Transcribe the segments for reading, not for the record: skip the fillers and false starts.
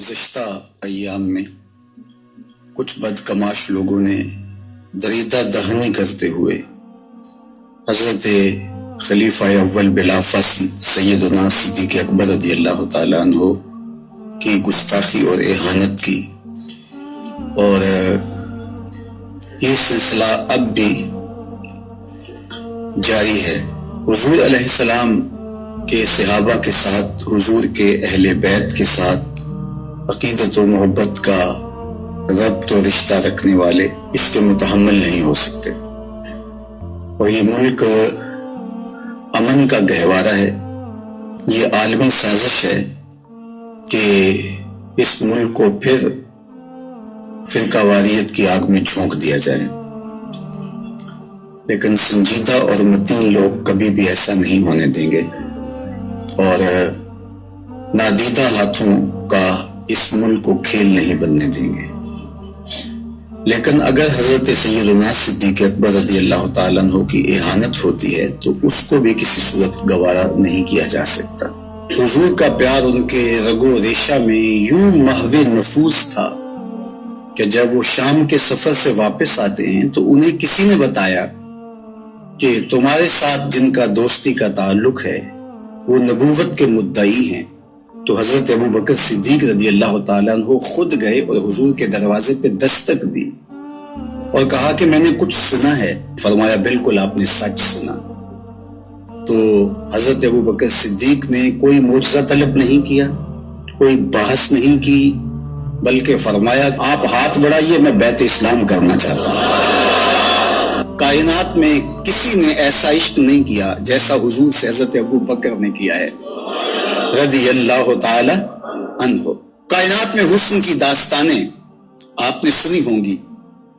گزشتہ ایام میں کچھ بدکماش لوگوں نے دریدہ دہنی کرتے ہوئے حضرت خلیفہ اول بلا فصل سیدنا صدیق اکبر رضی اللہ تعالیٰ عنہ کی گستاخی اور اہانت کی، اور یہ سلسلہ اب بھی جاری ہے۔ حضور علیہ السلام کے صحابہ کے ساتھ، حضور کے اہل بیت کے ساتھ عقیدت و محبت کا ربط و رشتہ رکھنے والے اس کے متحمل نہیں ہو سکتے، اور یہ ملک امن کا گہوارہ ہے۔ یہ عالمی سازش ہے کہ اس ملک کو پھر فرقہ واریت کی آگ میں جھونک دیا جائے، لیکن سنجیدہ اور متین لوگ کبھی بھی ایسا نہیں ہونے دیں گے، اور نادیدہ ہاتھوں کا اس ملک کو کھیل نہیں بننے دیں گے۔ لیکن اگر حضرت سیدنا صدیق اکبر رضی اللہ تعالیٰ عنہ کی اہانت ہوتی ہے تو اس کو بھی کسی صورت گوارا نہیں کیا جا سکتا۔ حضور کا پیار ان کے رگ و ریشہ میں یوں محو نفوذ تھا کہ جب وہ شام کے سفر سے واپس آتے ہیں تو انہیں کسی نے بتایا کہ تمہارے ساتھ جن کا دوستی کا تعلق ہے وہ نبوت کے مدعی ہیں۔ تو حضرت ابو بکر صدیق رضی اللہ تعالیٰ عنہ خود گئے اور حضور کے دروازے پہ دستک دی اور کہا کہ میں نے کچھ سنا ہے۔ فرمایا بالکل آپ نے سچ سنا۔ تو حضرت ابو بکر صدیق نے کوئی معجزہ طلب نہیں کیا، کوئی بحث نہیں کی، بلکہ فرمایا آپ ہاتھ بڑھائیے، میں بیعت اسلام کرنا چاہتا ہوں۔ کائنات میں کسی نے ایسا عشق نہیں کیا جیسا حضور سے حضرت ابو بکر نے کیا ہے رضی اللہ تعالی عنہ۔ کائنات میں حسن کی داستانیں آپ نے سنی ہوں گی،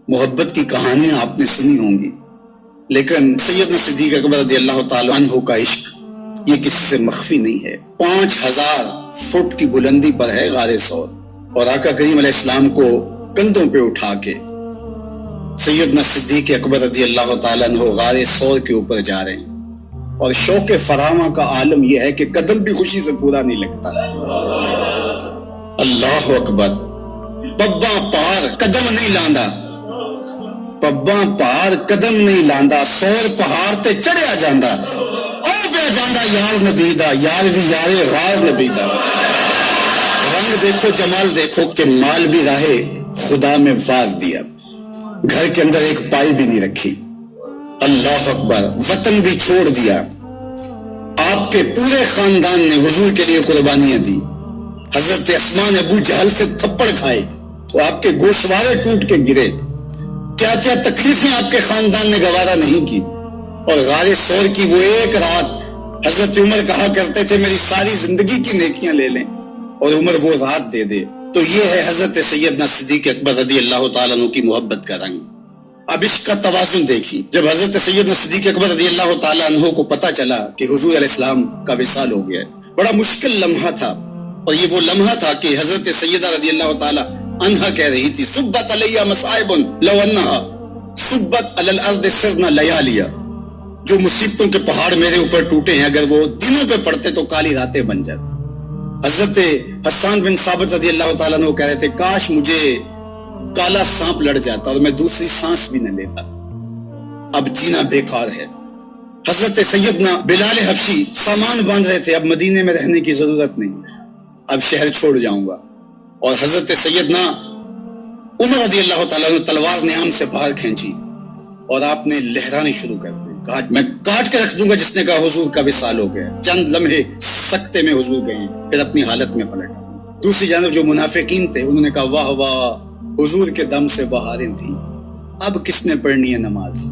محبت کی کہانیاں آپ نے سنی ہوں گی، لیکن سیدنا صدیق اکبر رضی اللہ تعالی عنہ کا عشق یہ کسی سے مخفی نہیں ہے۔ 5000 فٹ کی بلندی پر ہے غار ثور، اور آقا کریم علیہ السلام کو کندھوں پہ اٹھا کے سیدنا صدیق اکبر رضی اللہ تعالیٰ عنہ غار ثور کے اوپر جا رہے ہیں، اور شوق فراما کا عالم یہ ہے کہ قدم بھی خوشی سے پورا نہیں لگتا۔ اللہ اکبر۔ پبا پار قدم نہیں لاندا، پبا پار قدم نہیں لاندا، سور پہاڑ تے چڑھیا جاندا، او پہ جاندا یار نبی دا، یار بھی یارے غار نبی دا۔ رنگ دیکھو، جمال دیکھو کہ مال بھی راہ خدا میں واز دیا، گھر کے اندر ایک پائی بھی نہیں رکھی۔ اللہ اکبر۔ وطن بھی چھوڑ دیا۔ آپ کے پورے خاندان نے حضور کے لیے قربانیاں دی۔ حضرت عثمان ابو جہل سے تھپڑ کھائے، وہ آپ کے گوشوارے ٹوٹ کے گرے، کیا کیا تکلیفیں آپ کے خاندان نے گوارا نہیں کی، اور غار ثور کی وہ ایک رات حضرت عمر کہا کرتے تھے میری ساری زندگی کی نیکیاں لے لیں، اور عمر وہ رات دے دے۔ تو یہ ہے حضرت سیدنا صدیق اکبر رضی اللہ تعالیٰ عنہ کی محبت کا رنگ۔ اب اس کا توازن دیکھیے، جب حضرت سیدنا صدیق اکبر رضی اللہ تعالیٰ عنہ کو پتہ چلا کہ حضور علیہ السلام کا وصال ہو گیا ہے، بڑا مشکل لمحہ تھا، اور یہ وہ لمحہ تھا کہ حضرت سیدہ رضی اللہ تعالیٰ عنہا کہہ رہی تھی صبت علیہ مصائب لو انہا صبت علی الارض سرنا لیالیا، جو مصیبتوں کے پہاڑ میرے اوپر ٹوٹے ہیں اگر وہ دنوں پہ پڑتے تو کالی راتیں بن جاتی۔ حضرت حسان بن ثابت رضی اللہ تعالیٰ عنہ کہہ رہے تھے کاش مجھے کالا سانپ لڑ جاتا اور میں دوسری سانس بھی نہ لیتا، اب جینا بیکار ہے۔ حضرت سیدنا بلال حبشی سامان باندھ رہے تھے، اب مدینے میں رہنے کی ضرورت نہیں، اب شہر چھوڑ جاؤں گا، اور حضرت سیدنا عمر رضی اللہ تعالیٰ عنہ تلوار نیام سے باہر کھینچی اور آپ نے لہرانی شروع کر دی، کہا میں کاٹ کے رکھ دوں گا جس نے کہا حضور کا وصال ہو گیا۔ چند لمحے سکتے میں حضور گئے، پھر اپنی حالت میں پلٹ۔ دوسری جانب جو منافقین تھے انہوں نے کہا واہ واہ حضور کے دم سے بہاریں تھیں، اب کس نے پڑھنی ہے نماز۔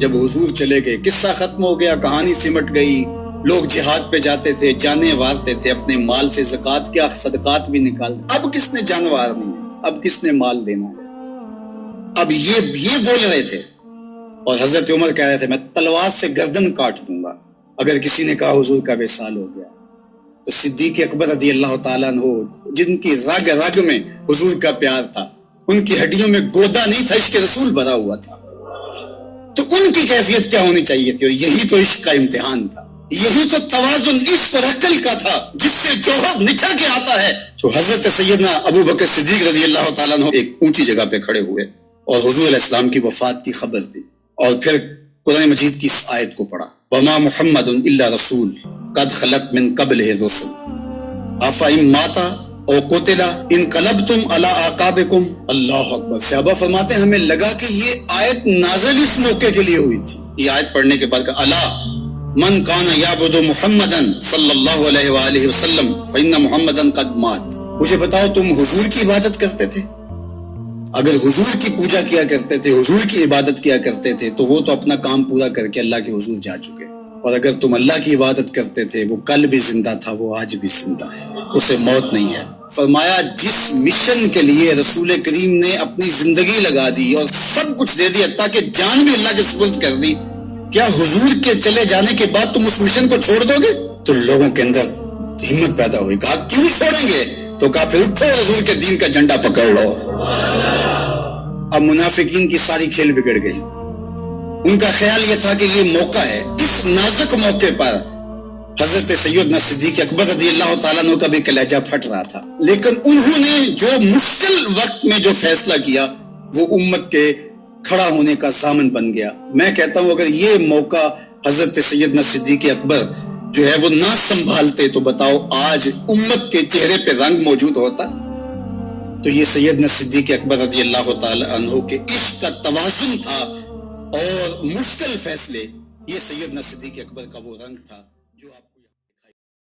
جب حضور چلے گئے قصہ ختم ہو گیا، کہانی سمٹ گئی، لوگ جہاد پہ جاتے تھے، جانیں وارتے تھے، اپنے مال سے زکوٰۃ کیا صدقات بھی نکالتے، اب کس نے جان وارنی ہے، اب کس نے مال دینا ہے۔ اب یہ بول رہے تھے، اور حضرت عمر کہہ رہے تھے میں تلوار سے گردن کاٹ دوں گا اگر کسی نے کہا حضور کا وصال ہو گیا۔ تو صدیق اکبر رضی اللہ تعالیٰ عنہ جن کی رگ رگ میں حضور کا پیار تھا، ان کی ہڈیوں میں گودا نہیں تھا، عشق رسول بھرا ہوا تھا، تو ان کی کیفیت کیا ہونی چاہیے تھی، اور یہی تو عشق کا امتحان تھا۔ یہی تو توازن عشق اور عقل کا تھا جس سے جوہر نکھر کے آتا ہے. تو حضرت سیدنا ابو بکر صدیق رضی اللہ تعالیٰ عنہ ایک اونچی جگہ پہ کھڑے ہوئے اور حضور علیہ السلام کی وفات کی خبر دی اور پھر قرآن مجید کی اس آیت کو پڑھا. وما محمد الا رسول قد خلت من قبلہ الرسل افئن مات او قتل انقلبتم علی اعقابکم. اللہ اکبر. صحابہ فرماتے ہیں ہمیں لگا کہ یہ آیت نازل اس موقع کے لیے ہوئی تھی. یہ آیت پڑھنے کے بعد کہا الا من کان یعبد محمدا صلی اللہ علیہ وآلہ وسلم فإن محمدا قد مات. مجھے بتاؤ تم حضور کی عبادت کرتے تھے؟ اگر حضور کی پوجا کیا کرتے تھے، حضور کی عبادت کیا کرتے تھے تو وہ تو اپنا کام پورا کر کے اللہ کے حضور جا چکے. اور اگر تم اللہ کی عبادت کرتے تھے وہ کل بھی زندہ تھا، وہ آج بھی زندہ ہے، اسے موت نہیں ہے. فرمایا جس مشن کے لیے رسول کریم نے اپنی زندگی لگا دی اور سب کچھ دے دیا تاکہ جان بھی اللہ کے سپرد کر دی، کیا حضور کے چلے جانے کے بعد تم اس مشن کو چھوڑ دو گے؟ تو لوگوں کے اندر ہمت پیدا ہوئی. کہا کیوں چھوڑیں گے؟ تو کہا پھر اٹھو حضور کے دین کا جھنڈا پکڑ لو. اب منافقین کی ساری کھیل بگڑ گئی. ان کا خیال یہ تھا کہ یہ موقع ہے. اس نازک موقع پر حضرت سیدنا صدیق اکبر رضی اللہ تعالیٰ عنہ کا بھی کلیجہ پھٹ رہا تھا، لیکن انہوں نے جو مشکل وقت میں جو فیصلہ کیا وہ امت کے کھڑا ہونے کا ضامن بن گیا. میں کہتا ہوں اگر یہ موقع حضرت سیدنا صدیق اکبر جو ہے وہ نہ سنبھالتے تو بتاؤ آج امت کے چہرے پہ رنگ موجود ہوتا؟ تو یہ سیدنا صدیق اکبر رضی اللہ تعالی عنہ کے عشق کا توازن تھا اور مشکل فیصلے، یہ سیدنا صدیق اکبر کا وہ رنگ تھا جو آپ